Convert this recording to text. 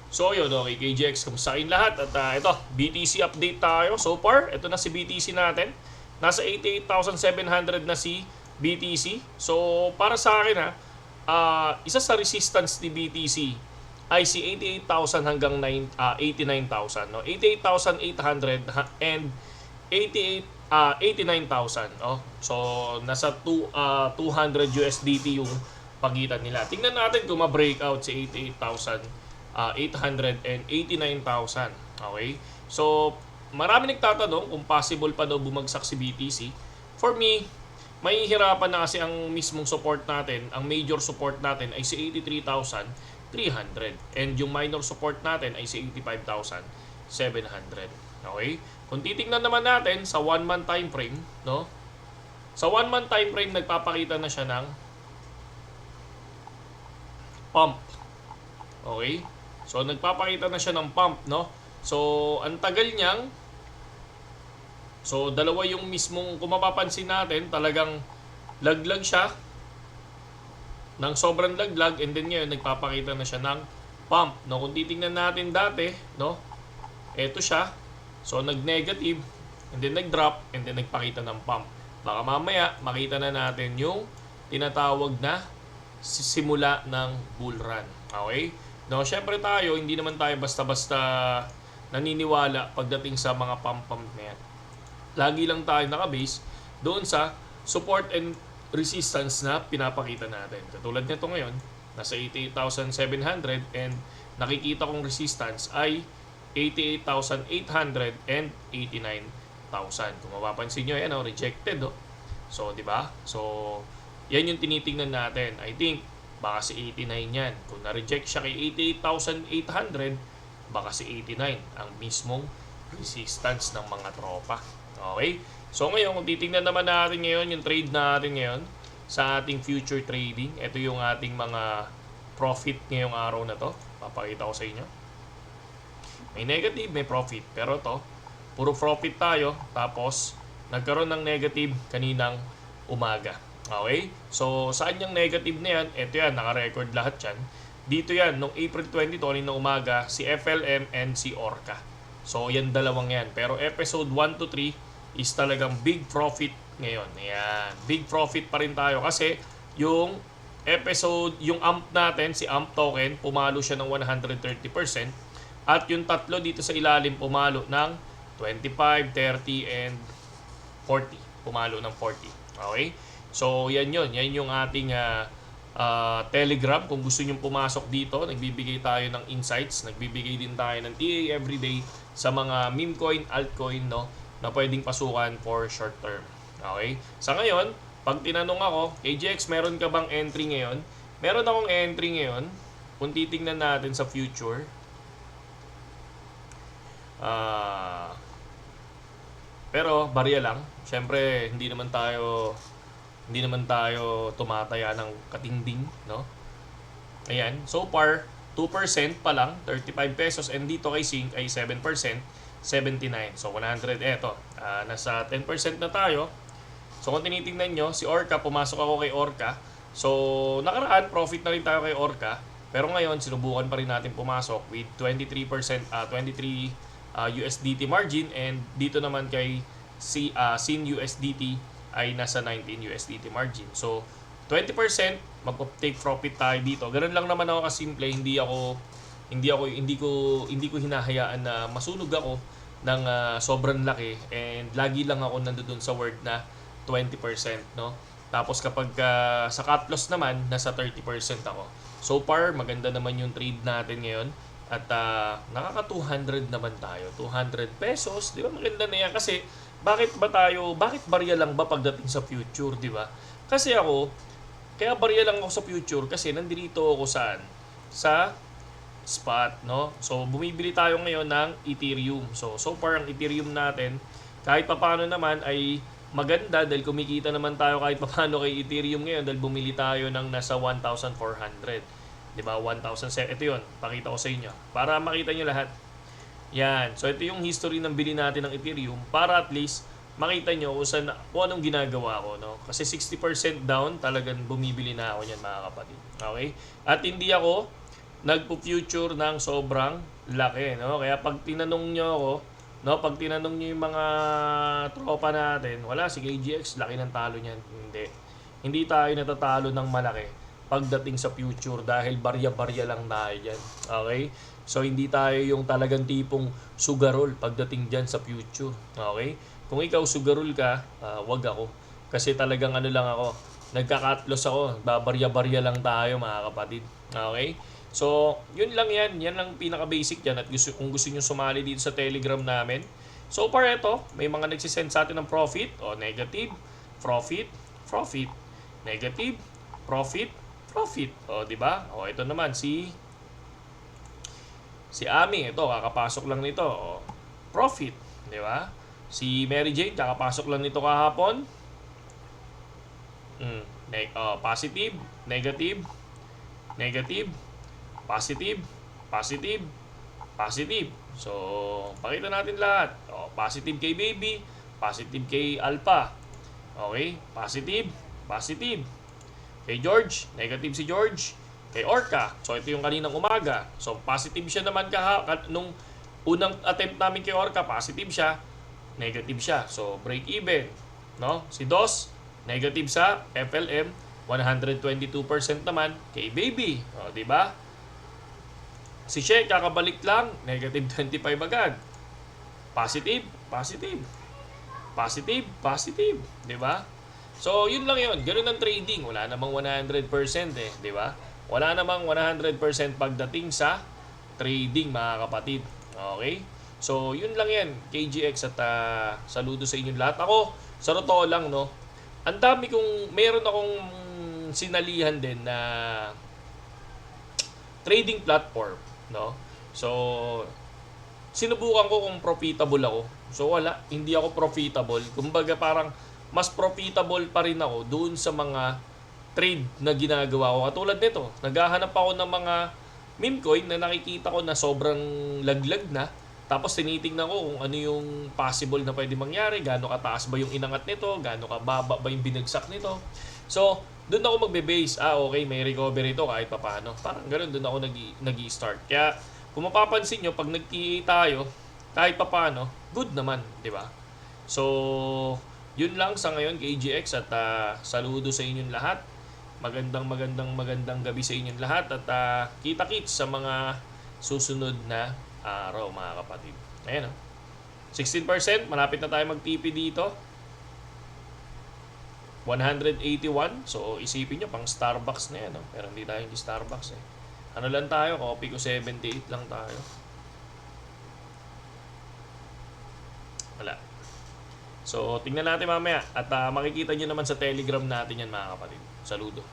So yun, okay, KGX, kamusta kayong lahat? At ito, BTC update tayo. So far, ito na si BTC natin. Nasa 88,700 na si BTC. So para sa akin isa sa resistance ni BTC ay si 88,000 hanggang 89,000. No? 88,800 and 89,000. Oh. So nasa 200 USDT yung pagitan nila. Tingnan natin kung ma-breakout si 88,800 and 89,000. Okay? So, marami nagtatanong kung possible pa daw bumagsak si BTC. For me, mahihirapan na kasi ang mismong support natin, ang major support natin ay si 83,300 and yung minor support natin ay si 85,700. Okay? Kung titingnan naman natin sa 1 month time frame, no? Sa 1 month time frame nagpapakita na siya ng pump. Okay? So nagpapakita na siya ng pump, no? So ang tagal niyang, so dalawa yung mismong, kung mapapansin natin, talagang laglag siya ng sobrang laglag, and then ngayon nagpapakita na siya ng pump, no? Kung titingnan natin dati, no? Ito siya. So nag-negative, and then nag-drop, and then nagpakita ng pump. Baka mamaya makita na natin yung tinatawag na simula ng bull run. Okay? No, syempre tayo, hindi naman tayo basta-basta naniniwala pagdating sa mga pump-pump na yan. Lagi lang tayo nakabase doon sa support and resistance na pinapakita natin. Katulad nito ngayon, nasa 88,700 and nakikita kong resistance ay 88,800 and 89,000. Kung mapapansin nyo, yan, rejected. So, di ba? So, yan yung tinitingnan natin. I think, baka si 89 yan. Kung na-reject siya kay 88,800, baka si 89 ang mismong resistance ng mga tropa. Okay? So ngayon, kung titingnan naman natin ngayon, yung trade natin ngayon sa ating future trading, ito yung ating mga profit ngayong araw na to. Papakita ko sa inyo. May negative, may profit. Pero to, puro profit tayo. Tapos, nagkaroon ng negative kaninang umaga. Okay? So, saan yung negative na yan? Ito yan, naka-record lahat yan. Dito yan, noong April 20, na umaga, si FLM and si Orca. So, yan dalawang yan. Pero episode 1 to 3 is talagang big profit ngayon. Ayan. Big profit pa rin tayo kasi yung episode, yung AMP natin, si AMP token, pumalo siya ng 130%. At yung tatlo dito sa ilalim, pumalo ng 25, 30, and 40. Pumalo ng 40. Okay? So, yan yun. Yan yung ating Telegram. Kung gusto nyo pumasok dito, nagbibigay tayo ng insights. Nagbibigay din tayo ng TA everyday sa mga meme coin, altcoin, no, na pwedeng pasukan for short term. Okay? Sa ngayon, pag tinanong ako, KGX, meron ka bang entry ngayon? Meron akong entry ngayon. Kung titingnan natin sa future, pero barya lang. Siyempre, hindi naman tayo tumataya ng katinding, no? Ayan, so far 2% pa lang, 35 pesos, and dito kay Sync ay 7%, 79. So 100, eto, nasa 10% na tayo. So kung tinitingnan nyo, si Orca, pumasok ako kay Orca. So nakaraan, profit na rin tayo kay Orca. Pero ngayon, sinubukan pa rin natin pumasok with 23%, 23 USDT margin, and dito naman kay Sin USDT ay nasa 19 USDT margin. So 20% mag-take profit tayo dito. Ganun lang naman ako kasimple, hindi ko hinahayaan na masunog ako ng sobrang laki, and lagi lang ako nandoon sa word na 20%, no? Tapos kapag sa cut loss naman, nasa 30% ako. So far, maganda naman yung trade natin ngayon. At nakaka 200 naman tayo. 200 pesos, di ba? Maganda na yan. Kasi, bakit barya lang ba pagdating sa future, di ba? Kasi kaya barya lang ako sa future kasi nandito ako saan? Sa spot, no? So, bumibili tayo ngayon ng Ethereum. So far, ang Ethereum natin, kahit papano naman ay maganda dahil kumikita naman tayo kahit papano kay Ethereum ngayon dahil bumili tayo ng nasa 1,400. Diba? 1,007. Ito yun. Pakita ko sa inyo. Para makita nyo lahat. Yan. So, ito yung history ng bili natin ng Ethereum para at least makita nyo kung anong ginagawa ko. No? Kasi 60% down, talagang bumibili na ako niyan, mga kapatid. Okay? At hindi ako nagpo-future ng sobrang laki, no? Kaya pag tinanong nyo ako, no, pag tinanong nyo yung mga tropa natin, wala si KGX, laki ng talo niyan. Hindi. Hindi tayo natatalo ng malaki pagdating sa future dahil barya-barya lang tayo dyan. Okay? So, hindi tayo yung talagang tipong sugarol pagdating dyan sa future. Okay? Kung ikaw sugarol ka, wag ako. Kasi talagang ano lang ako, nagka-cut-loss ako, babarya-barya lang tayo mga kapatid. Okay? So, yun lang yan. Yan lang pinaka-basic yan. At kung gusto nyo sumali dito sa Telegram namin. So far ito, may mga nagsisend sa atin ng profit o negative, profit, profit, negative, profit, profit. O, di ba? O, ito naman si Ami, ito kakapasok lang nito. O, profit, di ba? Si Mary Jane kakapasok lang nito kahapon. Positive, negative, negative, positive, positive, positive. So, pakita natin lahat. O, positive kay Baby, positive kay Alpha. Okay? Positive, positive. Kay George, negative si George. Kay Orca, so ito yung kaninang umaga. So, positive siya naman nung unang attempt namin kay Orca, positive siya, negative siya. So, break even. No? Si Dos, negative sa FLM, 122% naman kay Baby. O, di ba? Si She, kakabalik lang, negative 25 agad. Positive, positive. Positive, positive. Di ba? So, yun lang yun. Ganun ang trading. Wala namang 100% eh. Di ba? Wala namang 100% pagdating sa trading, mga kapatid. Okay? So, yun lang yan. KGX at saludo sa inyong lahat. Ako, sa totoo lang, no? Ang dami meron akong sinalihan din na trading platform, no? So, sinubukan ko kung profitable ako. So, wala. Hindi ako profitable. Kumbaga, parang mas profitable pa rin ako doon sa mga trade na ginagawa ko. Katulad nito, naghahanap ako ng mga meme coin na nakikita ko na sobrang laglag na. Tapos tinitingnan ko kung ano yung possible na pwede mangyari, gaano kataas ba yung inangat nito, gaano kababa ba yung binagsak nito. So, doon ako magbe-base, okay, may recovery ito kahit papaano. Parang ganoon, doon ako nag-i-start. Kaya, kung mapapansin nyo, pag nag-TA tayo, kahit papaano, good naman, di ba? So, yun lang sa ngayon, KGX, at saludo sa inyong lahat. Magandang gabi sa inyong lahat, at kita-kits sa mga susunod na araw, mga kapatid. Ayan, 16%, malapit na tayo mag-TP dito. 181. So, isipin nyo, pang Starbucks na yan. No? Pero hindi tayo hindi Starbucks eh. Ano lang tayo? Coffee ko 78 lang tayo. Wala. So, tingnan natin mamaya. At makikita nyo naman sa Telegram natin yan, mga kapatid. Saludo.